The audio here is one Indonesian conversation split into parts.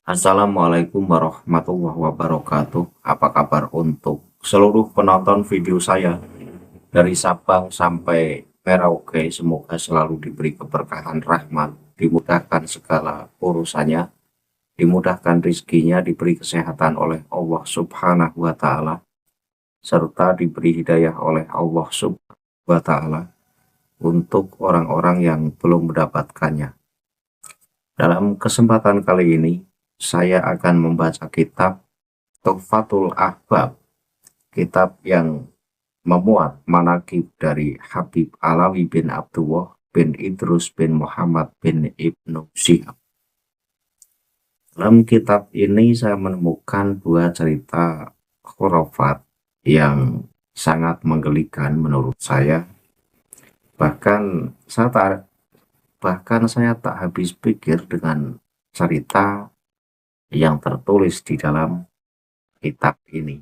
Assalamualaikum warahmatullahi wabarakatuh. Apa kabar untuk seluruh penonton video saya dari Sabang sampai Merauke? Semoga selalu diberi keberkahan rahmat, dimudahkan segala urusannya, dimudahkan rizkinya, diberi kesehatan oleh Allah Subhanahu wa Ta'ala, serta diberi hidayah oleh Allah Subhanahu wa Ta'ala untuk orang-orang yang belum mendapatkannya. Dalam kesempatan kali ini, saya akan membaca kitab Tuhfatul Ahbab, kitab yang memuat manaqib dari Habib Alawi bin Abdullah bin Idrus bin Muhammad bin Ibnu Syihab. Dalam kitab ini saya menemukan dua cerita khurafat yang sangat menggelikan menurut saya. Bahkan saya tak habis pikir dengan cerita yang tertulis di dalam kitab ini.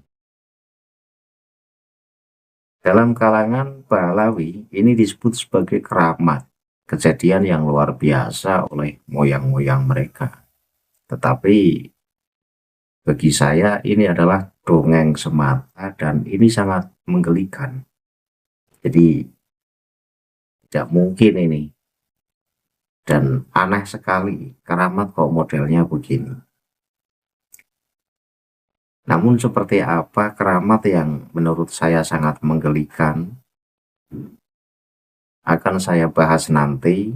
Dalam kalangan Pahlawi, ini disebut sebagai keramat, kejadian yang luar biasa oleh moyang-moyang mereka. Tetapi bagi saya ini adalah dongeng semata dan ini sangat menggelikan. Jadi tidak mungkin ini. Dan aneh sekali, keramat kok modelnya begini. Namun seperti apa keramat yang menurut saya sangat menggelikan akan saya bahas nanti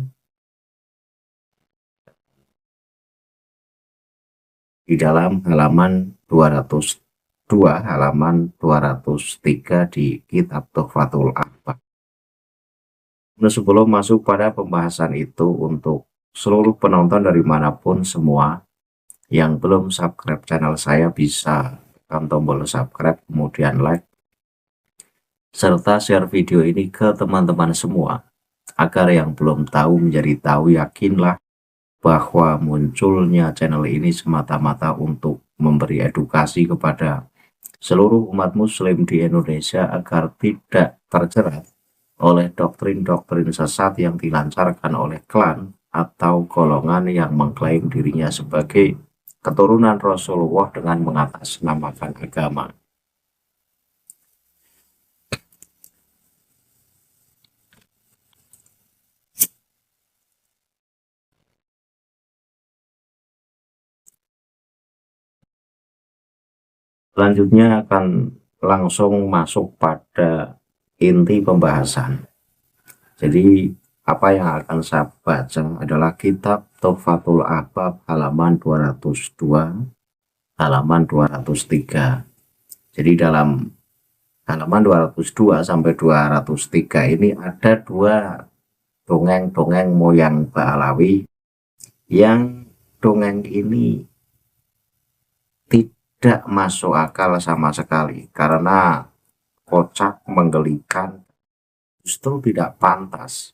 di dalam halaman 202, halaman 203 di kitab Tuhfatul Ahbab. Sebelum masuk pada pembahasan itu, untuk seluruh penonton dari manapun semua yang belum subscribe channel saya bisa tekan tombol subscribe, kemudian like, serta share video ini ke teman-teman semua, agar yang belum tahu menjadi tahu. Yakinlah bahwa munculnya channel ini semata-mata untuk memberi edukasi kepada seluruh umat muslim di Indonesia agar tidak terjerat oleh doktrin-doktrin sesat yang dilancarkan oleh klan atau golongan yang mengklaim dirinya sebagai keturunan Rasulullah dengan mengatasnamakan agama. Selanjutnya akan langsung masuk pada inti pembahasan. Jadi apa yang akan saya baca adalah kitab Tuhfatul Ahbab halaman 202, halaman 203. Jadi dalam halaman 202 sampai 203 ini ada dua dongeng-dongeng moyang Pahlawi yang dongeng ini tidak masuk akal sama sekali karena kocak, menggelikan, justru tidak pantas.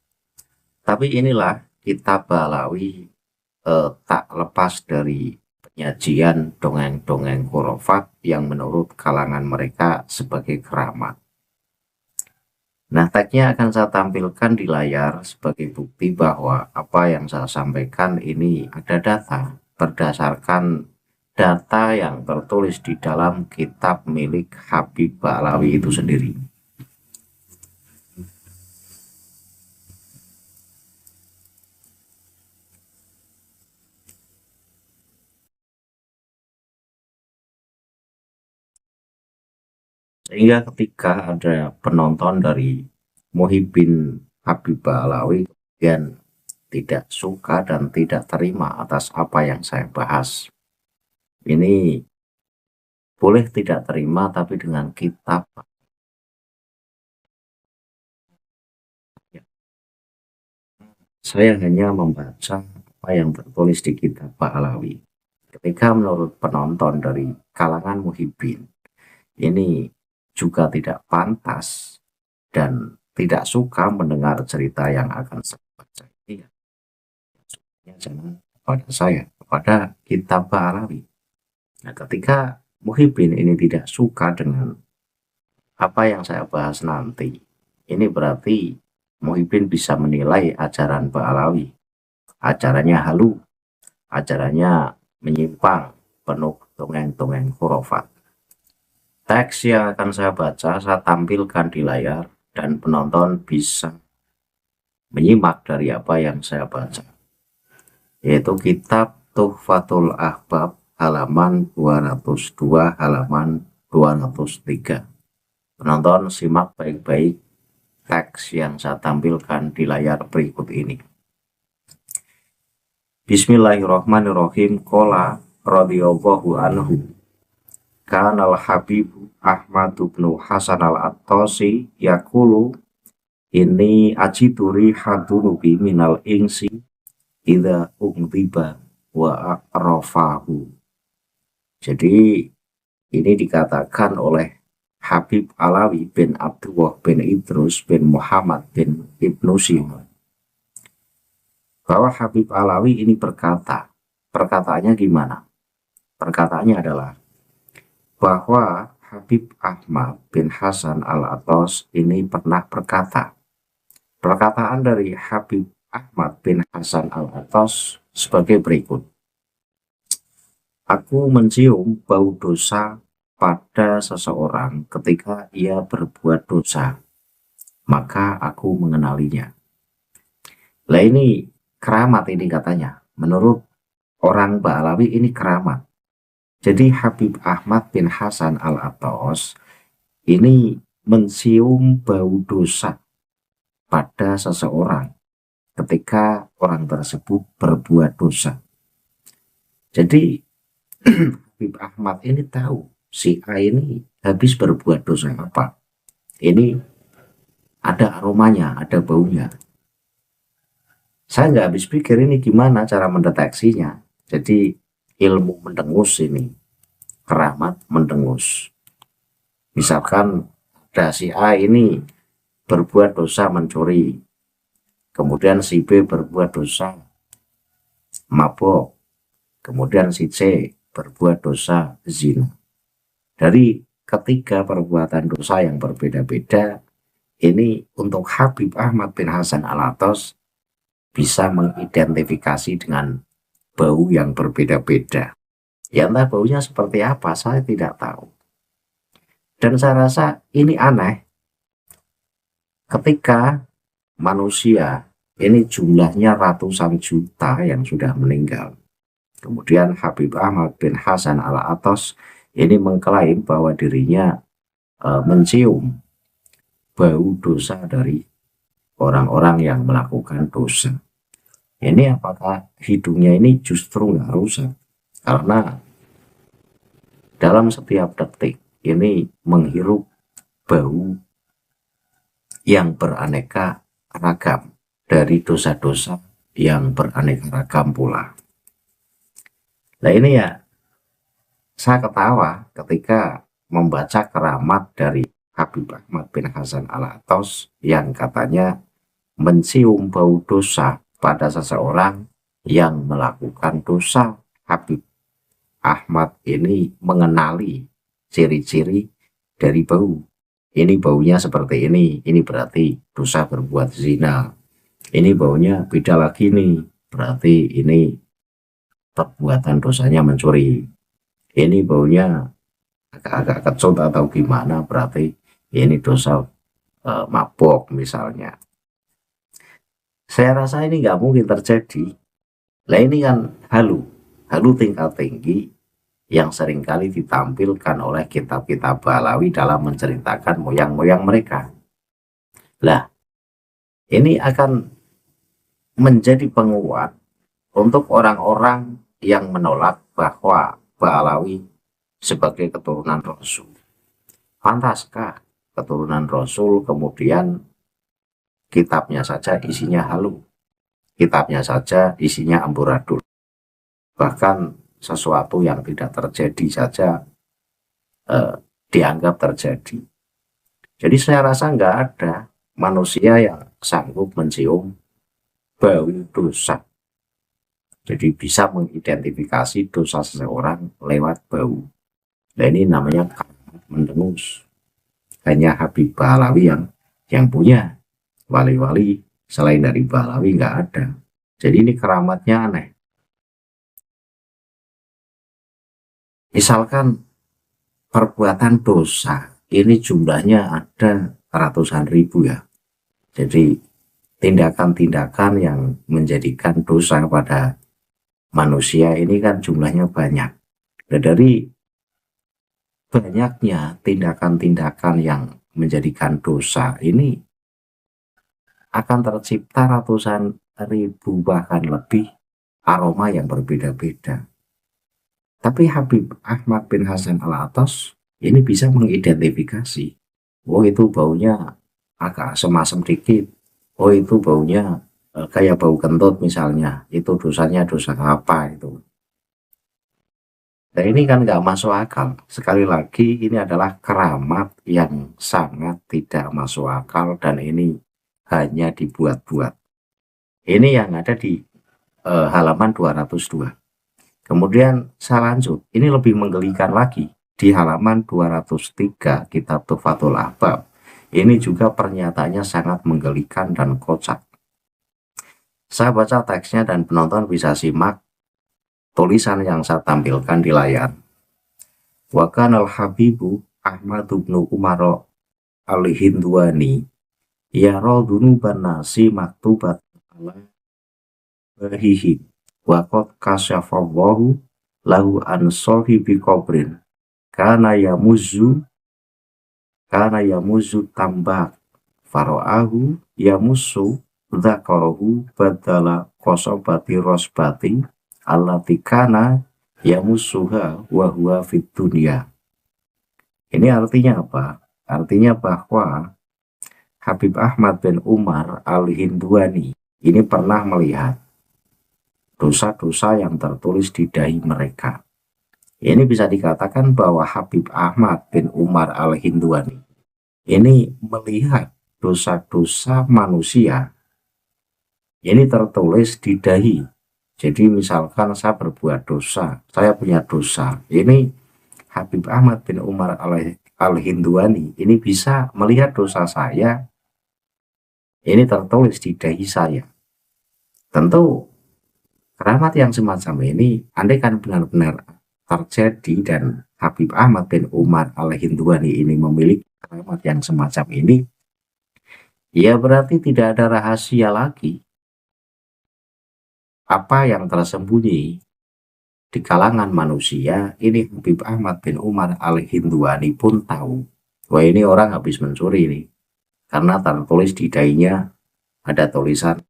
Tapi inilah kitab Pahlawi, tak lepas dari penyajian dongeng-dongeng khurafat yang menurut kalangan mereka sebagai keramat. Nah, tagnya akan saya tampilkan di layar sebagai bukti bahwa apa yang saya sampaikan ini ada data, berdasarkan data yang tertulis di dalam kitab milik Habib Pahlawi itu sendiri. Sehingga ketika ada penonton dari Muhyiddin Habib Pahlawi kemudian tidak suka dan tidak terima atas apa yang saya bahas, ini boleh tidak terima, tapi dengan kitab saya hanya membaca apa yang tertulis di kitab Pahlawi. Ketika menurut penonton dari kalangan Muhyiddin ini juga tidak pantas dan tidak suka mendengar cerita yang akan saya baca ini, ya jangan kepada saya, kepada kitab Pahlawi. Nah, ketika Muhyiddin ini tidak suka dengan apa yang saya bahas nanti, ini berarti Muhyiddin bisa menilai ajaran Pahlawi, ajarannya halu, ajarannya menyimpang, penuh dongeng-dongeng khurafat. Teks yang akan saya baca saya tampilkan di layar dan penonton bisa menyimak dari apa yang saya baca, yaitu kitab Tuhfatul Ahbab halaman 202 halaman 203. Penonton simak baik-baik teks yang saya tampilkan di layar berikut ini. Bismillahirrahmanirrahim. Qala radhiyallahu anhu. Kanal Habib Ahmad bin Hasan al-Attasi yaqulu ini ajiduri hadunubi minal ingsi idza ungdiba wa a'rafahu. Jadi ini dikatakan oleh Habib Alawi bin Abdullah bin Idrus bin Muhammad bin Ibnu Sina, bahwa Habib Alawi ini berkata, perkataannya gimana? Perkataannya adalah bahwa Habib Ahmad bin Hasan al-Attas ini pernah berkata. Perkataan dari Habib Ahmad bin Hasan al-Attas sebagai berikut. Aku mencium bau dosa pada seseorang ketika ia berbuat dosa, maka aku mengenalinya. Lah ini keramat ini katanya. Menurut orang Ba'alawi ini keramat. Jadi Habib Ahmad bin Hasan al-Attas ini mencium bau dosa pada seseorang ketika orang tersebut berbuat dosa. Jadi Habib Ahmad ini tahu si A ini habis berbuat dosa apa. Ini ada aromanya, ada baunya. Saya nggak habis pikir ini gimana cara mendeteksinya. Jadi ilmu mendengus ini, keramat mendengus. Misalkan ada si A ini berbuat dosa mencuri, kemudian si B berbuat dosa mabok, kemudian si C berbuat dosa zina. Dari ketiga perbuatan dosa yang berbeda-beda ini, untuk Habib Ahmad bin Hasan al-Attas bisa mengidentifikasi dengan bau yang berbeda-beda. Ya entah baunya seperti apa, saya tidak tahu. Dan saya rasa ini aneh ketika manusia ini jumlahnya ratusan juta yang sudah meninggal. Kemudian Habib Ahmad bin Hasan al-Attas ini mengklaim bahwa dirinya mencium bau dosa dari orang-orang yang melakukan dosa. Ini apakah hidungnya ini justru nggak rusak? Karena dalam setiap detik ini menghirup bau yang beraneka ragam dari dosa-dosa yang beraneka ragam pula. Nah ini ya, saya ketawa ketika membaca keramat dari Habib Ahmad bin Hasan al-Attas yang katanya mencium bau dosa pada seseorang yang melakukan dosa. Habib Ahmad ini mengenali ciri-ciri dari bau. Ini baunya seperti ini berarti dosa berbuat zina. Ini baunya beda lagi nih, berarti ini perbuatan dosanya mencuri. Ini baunya agak-agak kecut atau gimana, berarti ini dosa mabok misalnya. Saya rasa ini nggak mungkin terjadi. Lah ini kan halu tingkat tinggi yang seringkali ditampilkan oleh kitab-kitab Ba'alawi dalam menceritakan moyang-moyang mereka. Lah, ini akan menjadi penguat untuk orang-orang yang menolak bahwa Ba'alawi sebagai keturunan Rasul. Pantaskah keturunan Rasul kemudian kitabnya saja isinya halu, kitabnya saja isinya amburadul, bahkan sesuatu yang tidak terjadi saja dianggap terjadi. Jadi saya rasa nggak ada manusia yang sanggup mencium bau dosa. Jadi bisa mengidentifikasi dosa seseorang lewat bau. Dan ini namanya keramat mendengus. Hanya Habib Ba'alawi yang punya. Wali-wali selain dari Ba'alawi nggak ada. Jadi ini keramatnya aneh. Misalkan perbuatan dosa ini jumlahnya ada ratusan ribu ya. Jadi tindakan-tindakan yang menjadikan dosa pada manusia ini kan jumlahnya banyak. Dan dari banyaknya tindakan-tindakan yang menjadikan dosa ini akan tercipta ratusan ribu bahkan lebih aroma yang berbeda-beda. Tapi Habib Ahmad bin Hasan Al-Attas ini bisa mengidentifikasi, oh itu baunya agak semasem dikit, oh itu baunya kayak bau kentut misalnya, itu dosanya dosa apa itu. Nah ini kan nggak masuk akal. Sekali lagi ini adalah keramat yang sangat tidak masuk akal dan ini hanya dibuat-buat. Ini yang ada di halaman 202. Kemudian saya lanjut, ini lebih menggelikan lagi. Di halaman 203 kitab Tuhfatul Ahbab, ini juga pernyataannya sangat menggelikan dan kocak. Saya baca teksnya dan penonton bisa simak tulisan yang saya tampilkan di layar. Wa kanal Habibu Ahmad bin Umar al-Hindwani yara dunuban nasi maktubat ala bahihi wa qad kasyafallahu lahu an sahibi qabrin kana yamuzu tambak faro'ahu yamusu dzakarahu badala qasobati rosbati allati kana yamusuha wa huwa fid dunya. Ini artinya apa? Artinya bahwa Habib Ahmad bin Umar al-Hindwani ini pernah melihat dosa-dosa yang tertulis di dahi mereka. Ini bisa dikatakan bahwa Habib Ahmad bin Umar al-Hindwani ini melihat dosa-dosa manusia ini tertulis di dahi. Jadi misalkan saya berbuat dosa, saya punya dosa, ini Habib Ahmad bin Umar al-Hindwani ini bisa melihat dosa saya ini tertulis di dahi saya. Tentu keramat yang semacam ini andai kan benar-benar terjadi dan Habib Ahmad bin Umar al-Hindwani ini memiliki keramat yang semacam ini, ya berarti tidak ada rahasia lagi apa yang tersembunyi di kalangan manusia. Ini Habib Ahmad bin Umar al-Hindwani pun tahu, wah ini orang habis mencuri nih, karena tertulis di dahinya ada tulisan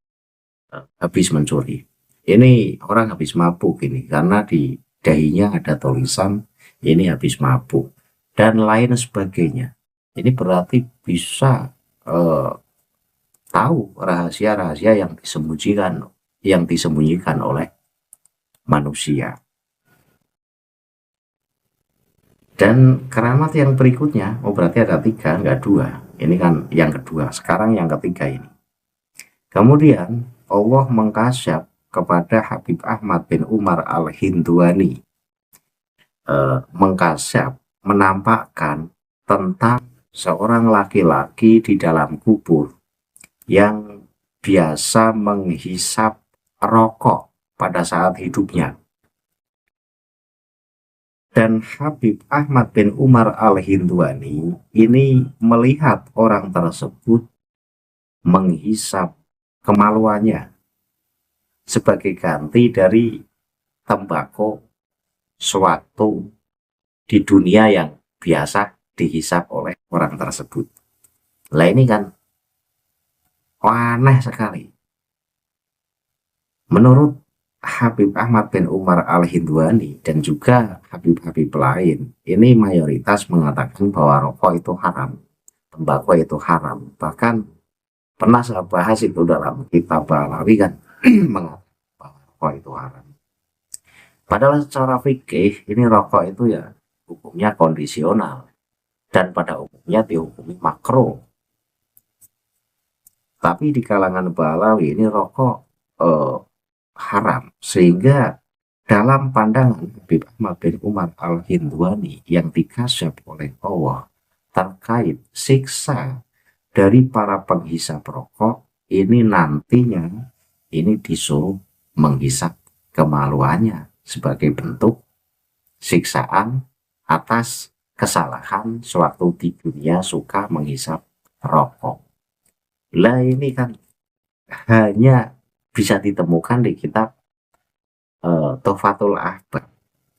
habis mencuri. Ini orang habis mabuk ini, karena di dahinya ada tulisan ini habis mabuk dan lain sebagainya. Ini berarti bisa tahu rahasia-rahasia yang disembunyikan oleh manusia. Dan keramat yang berikutnya, oh berarti ada 3, enggak 2. Ini kan yang kedua, sekarang yang ketiga ini. Kemudian Allah mengkasyaf kepada Habib Ahmad bin Umar al-Hindwani, mengkasyaf, menampakkan tentang seorang laki-laki di dalam kubur yang biasa menghisap rokok pada saat hidupnya. Dan Habib Ahmad bin Umar al-Hindwani ini melihat orang tersebut menghisap kemaluannya sebagai ganti dari tembakau suatu di dunia yang biasa dihisap oleh orang tersebut. Lah ini kan aneh sekali. Menurut Habib Ahmad bin Umar al-Hindwani dan juga Habib-Habib lain, ini mayoritas mengatakan bahwa rokok itu haram, tembakau itu haram. Bahkan pernah saya bahas itu dalam kitab Balawi kan, mengatakan bahwa rokok itu haram. Padahal secara fikih ini rokok itu ya hukumnya kondisional dan pada umumnya dihukumi makruh. Tapi di kalangan Balawi ini rokok haram, sehingga dalam pandangan Habib Ahmad bin Umar al-Hindwani yang dikasyaf oleh Allah terkait siksa dari para penghisap rokok ini, nantinya ini disuruh menghisap kemaluannya sebagai bentuk siksaan atas kesalahan sewaktu di dunia suka menghisap rokok. Lah ini kan hanya bisa ditemukan di kitab Tuhfatul Ahbab.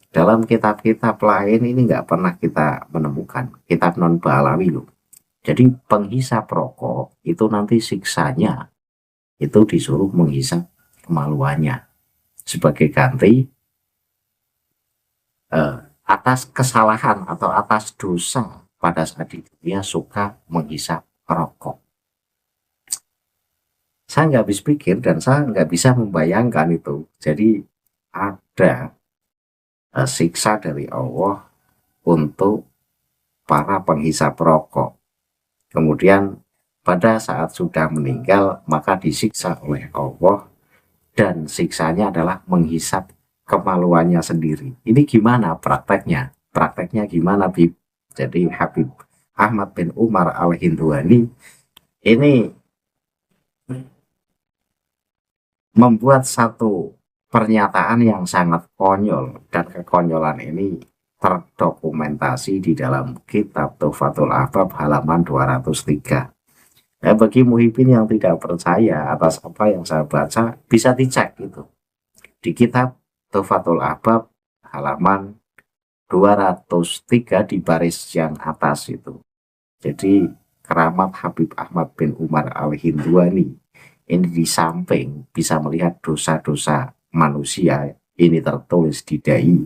Dalam kitab-kitab lain ini nggak pernah kita menemukan. Kitab non Balawi loh. Jadi penghisap rokok itu nanti siksanya itu disuruh menghisap kemaluannya sebagai ganti atas kesalahan atau atas dosa pada saat dia suka menghisap rokok. Saya nggak habis pikir dan saya nggak bisa membayangkan itu. Jadi ada siksa dari Allah untuk para penghisap rokok. Kemudian pada saat sudah meninggal maka disiksa oleh Allah dan siksanya adalah menghisap kemaluannya sendiri. Ini gimana prakteknya? Prakteknya gimana, Bib? Jadi Habib Ahmad bin Umar Al-Hindwani ini membuat satu pernyataan yang sangat konyol, dan kekonyolan ini terdokumentasi di dalam kitab Tuhfatul Ahbab halaman 203. Nah, bagi muhibin yang tidak percaya atas apa yang saya baca, bisa dicek itu di kitab Tuhfatul Ahbab halaman 203 di baris yang atas itu. Jadi keramat Habib Ahmad bin Umar Al-Hindwani ini di samping bisa melihat dosa-dosa manusia ini tertulis di dai,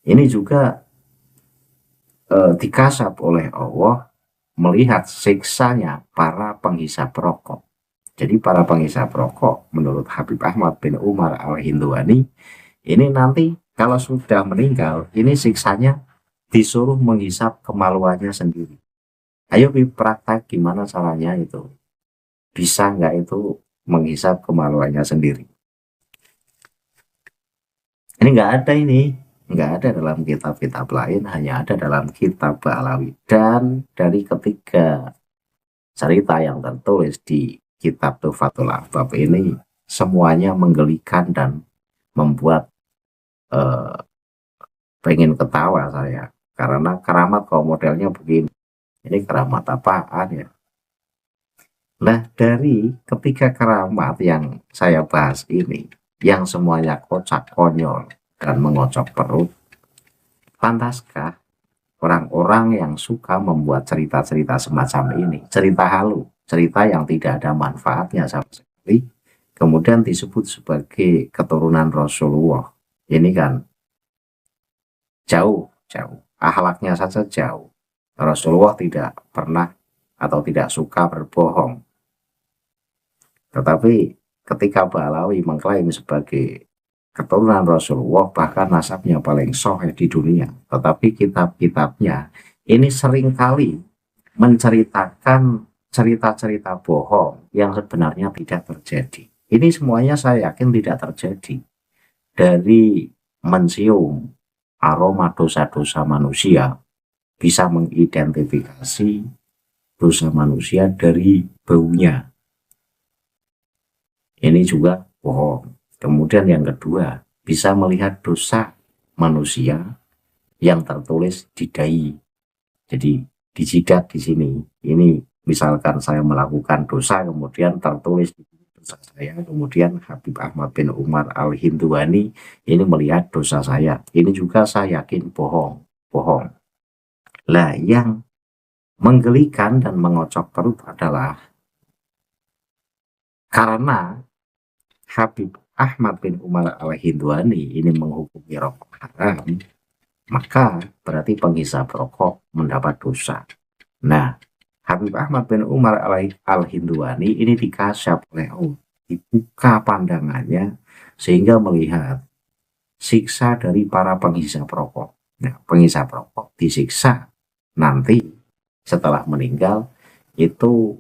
ini juga dikasap oleh Allah melihat siksanya para penghisap rokok. Jadi para penghisap rokok menurut Habib Ahmad bin Umar Al-Hindwani ini nanti kalau sudah meninggal ini siksanya disuruh menghisap kemaluannya sendiri. Ayo praktek gimana caranya itu? Bisa nggak itu menghisap kemaluannya sendiri? Ini nggak ada, ini nggak ada dalam kitab-kitab lain, hanya ada dalam kitab Balawi. Dan dari ketiga cerita yang tertulis di kitab Tuhfatul Ahbab ini semuanya menggelikan dan membuat pengen ketawa saya, karena keramat kalau modelnya begini. Ini keramat apaan ya? Nah, dari ketiga keramat yang saya bahas ini, yang semuanya kocak konyol dan mengocok perut, pantaskah orang-orang yang suka membuat cerita-cerita semacam ini, cerita halu, cerita yang tidak ada manfaatnya sama sekali, kemudian disebut sebagai keturunan Rasulullah? Ini kan jauh, akhlaknya saja jauh. Rasulullah tidak pernah atau tidak suka berbohong. Tetapi ketika Balawi mengklaim sebagai keturunan Rasulullah, bahkan nasabnya paling sahih di dunia, tetapi kitab-kitabnya ini seringkali menceritakan cerita-cerita bohong yang sebenarnya tidak terjadi. Ini semuanya saya yakin tidak terjadi. Dari mencium aroma dosa-dosa manusia, bisa mengidentifikasi dosa manusia dari baunya. Ini juga bohong. Kemudian yang kedua, bisa melihat dosa manusia yang tertulis di dai. Jadi di jidat di sini. Ini misalkan saya melakukan dosa, kemudian tertulis di dosa saya, kemudian Habib Ahmad bin Umar Al-Hindwani ini melihat dosa saya. Ini juga saya yakin bohong. Lah, yang menggelikan dan mengocok perut adalah karena Habib Ahmad bin Umar Al-Hindwani ini menghukumi rokok haram, maka berarti penghisap rokok mendapat dosa. Nah, Habib Ahmad bin Umar Al-Hindwani ini dikasyaf oleh Allah, dibuka pandangannya sehingga melihat siksa dari para penghisap rokok. Nah, penghisap rokok disiksa nanti setelah meninggal itu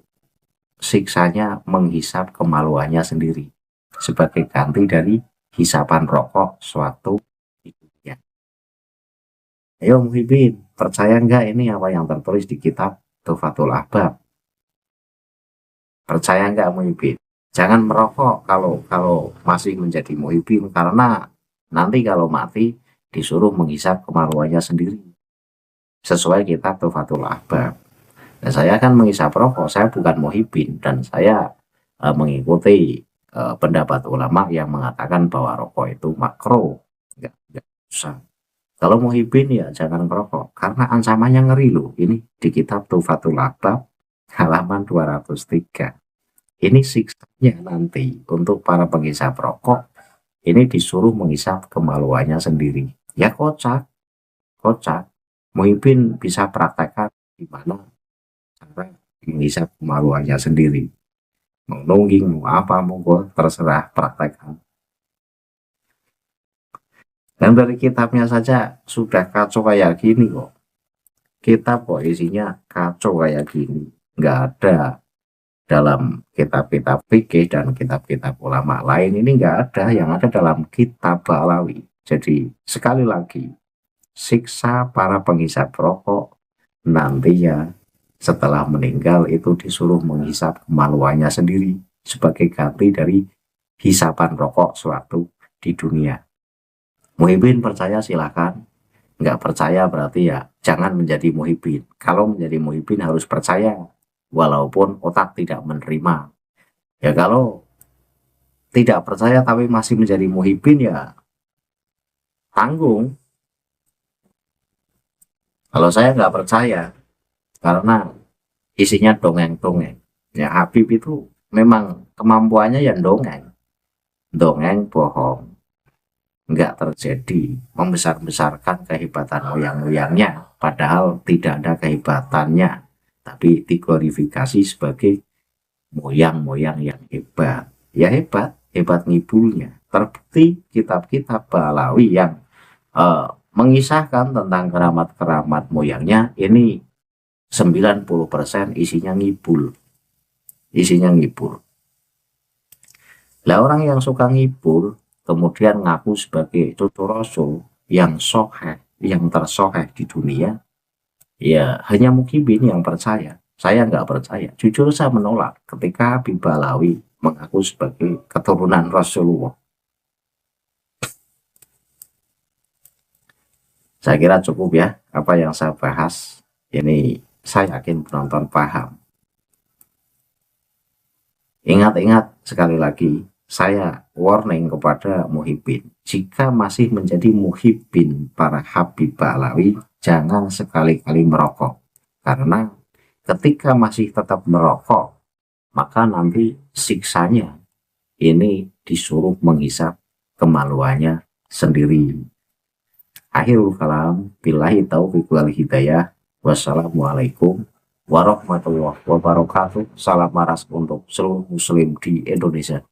siksanya menghisap kemaluannya sendiri sebagai ganti dari hisapan rokok suatu hidupnya. Ayo muhibin, percaya nggak ini apa yang tertulis di kitab Tuhfatul Ahbab? Percaya nggak muhibin? Jangan merokok kalau masih menjadi muhibin, karena nanti kalau mati disuruh menghisap kemaluannya sendiri sesuai kitab Tuhfatul Ahbab. Nah, saya kan menghisap rokok, saya bukan muhibin, dan saya mengikuti pendapat ulama yang mengatakan bahwa rokok itu makruh, nggak usah. Kalau muhibin ya jangan merokok, karena ancamannya ngeri loh. Ini di kitab Tuhfatul Ahbab halaman 203. Ini siksanya nanti untuk para penghisap rokok, ini disuruh menghisap kemaluannya sendiri. Ya kocak, kocak. Muhibin bisa praktekkan di mana cara menghisap kemaluannya sendiri. Mau nungging, mau apa, monggo terserah praktekkan. Dan dari kitabnya saja sudah kacau kayak gini kok. Kitab kok isinya kacau kayak gini. Nggak ada dalam kitab-kitab fikih dan kitab-kitab ulama lain, ini nggak ada. Yang ada dalam kitab Ba'alawi. Jadi sekali lagi, siksa para penghisap rokok nantinya setelah meninggal itu disuruh menghisap kemaluannya sendiri sebagai ganti dari hisapan rokok suatu di dunia. Muhibin percaya silakan, nggak percaya berarti ya jangan menjadi muhibin. Kalau menjadi muhibin harus percaya walaupun otak tidak menerima. Ya kalau tidak percaya tapi masih menjadi muhibin ya tanggung. Kalau saya nggak percaya karena isinya dongeng-dongeng. Ya Habib itu memang kemampuannya ya dongeng, dongeng bohong, nggak terjadi, membesar-besarkan kehebatan moyang-moyangnya, padahal tidak ada kehebatannya, tapi diglorifikasi sebagai moyang-moyang yang hebat. Ya hebat, hebat ngibulnya. Terbukti kitab-kitab Ba'alawi yang mengisahkan tentang keramat-keramat moyangnya ini 90% isinya ngibul. Isinya ngibul. Lah orang yang suka ngibul kemudian ngaku sebagai cucu rasul yang soheh, yang tersoheh di dunia, ya hanya Mukibin yang percaya. Saya nggak percaya. Jujur saya menolak ketika Habib Ba'alawi mengaku sebagai keturunan Rasulullah. Saya kira cukup ya apa yang saya bahas. Ini saya yakin penonton paham. Ingat-ingat sekali lagi, saya warning kepada muhibin. Jika masih menjadi muhibin para Habib Ba'alawi, jangan sekali-kali merokok. Karena ketika masih tetap merokok, maka nanti siksanya ini disuruh menghisap kemaluannya sendiri. Akhirul kalam, billahi taufiq wal hidayah. Wassalamualaikum warahmatullahi wabarakatuh. Salam maras untuk seluruh muslim di Indonesia.